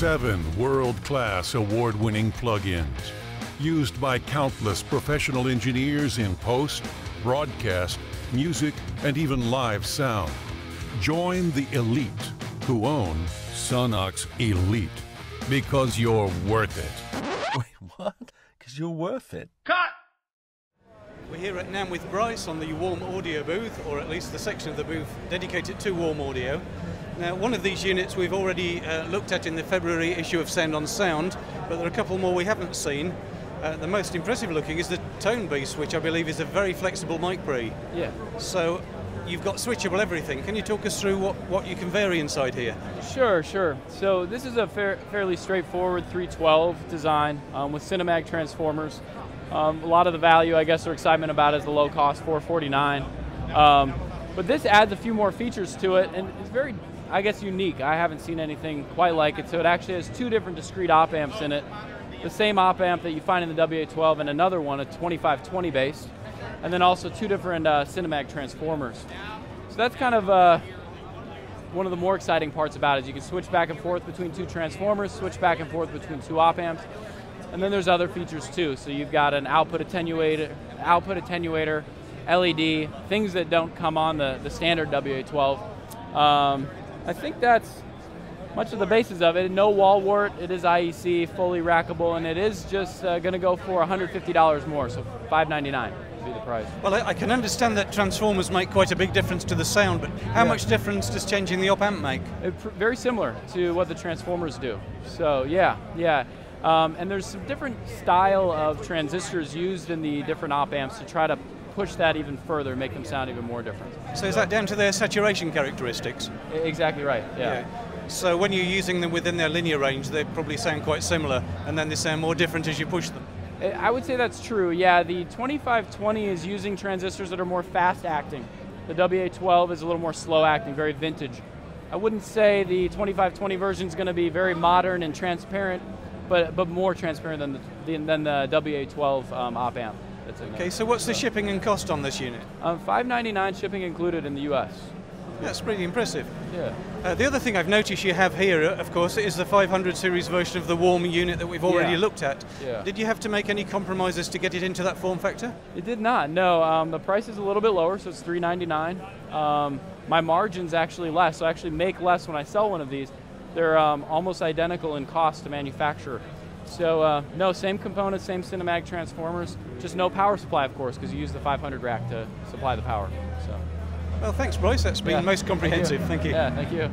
7 world-class award-winning plugins used by countless professional engineers in post, broadcast, music, and even live sound. Join the elite who own Sonox Elite because you're worth it. Wait, what? Because you're worth it? Cut! We're here at NAMM with Bryce on the Warm Audio booth, or at least the section of the booth dedicated to Warm Audio. Now, one of these units we've already looked at in the February issue of Sound on Sound, but there are a couple more we haven't seen. The most impressive looking is the ToneBeast, which I believe is a very flexible mic pre. Yeah. So you've got switchable everything. Can you talk us through what you can vary inside here? Sure. So this is a fairly straightforward 312 design with Cinemag transformers. A lot of the value, I guess, or excitement about it is the low cost, $449. But this adds a few more features to it, and it's very, I guess, unique. I haven't seen anything quite like it. So it actually has 2 different discrete op amps in it. The same op amp that you find in the WA12 and another one, a 2520 based, and then also 2 different Cinemag transformers. So that's kind of one of the more exciting parts about it. You can switch back and forth between 2 transformers, switch back and forth between 2 op amps, and then there's other features too. So you've got an output attenuator, LED, things that don't come on the standard WA12. I think that's much of the basis of it. No wall wart, it is IEC, fully rackable, and it is just going to go for $150 more, so $599 would be the price. Well, I can understand that transformers make quite a big difference to the sound, but how much difference does changing the op amp make? Very similar to what the transformers do. So yeah. And there's some different style of transistors used in the different op amps to try to push that even further, make them sound even more different. So is that down to their saturation characteristics? Exactly right, yeah. So when you're using them within their linear range, they probably sound quite similar, and then they sound more different as you push them? I would say that's true, yeah. The 2520 is using transistors that are more fast acting. The WA12 is a little more slow acting, very vintage. I wouldn't say the 2520 version is going to be very modern and transparent, but more transparent than the WA12 op amp. Okay, so what's the shipping and cost on this unit? $599 shipping included in the US. That's pretty impressive. Yeah. The other thing I've noticed you have here, of course, is the 500 series version of the Warm unit that we've already looked at. Yeah. Did you have to make any compromises to get it into that form factor? It did not, no. The price is a little bit lower, so it's $399. My margin's actually less, so I actually make less when I sell one of these. They're almost identical in cost to manufacture. So no, same components, same Cinemag transformers, just no power supply, of course, because you use the 500 rack to supply the power. So. Well, thanks, Bryce. That's been most comprehensive. Thank you. Yeah, thank you.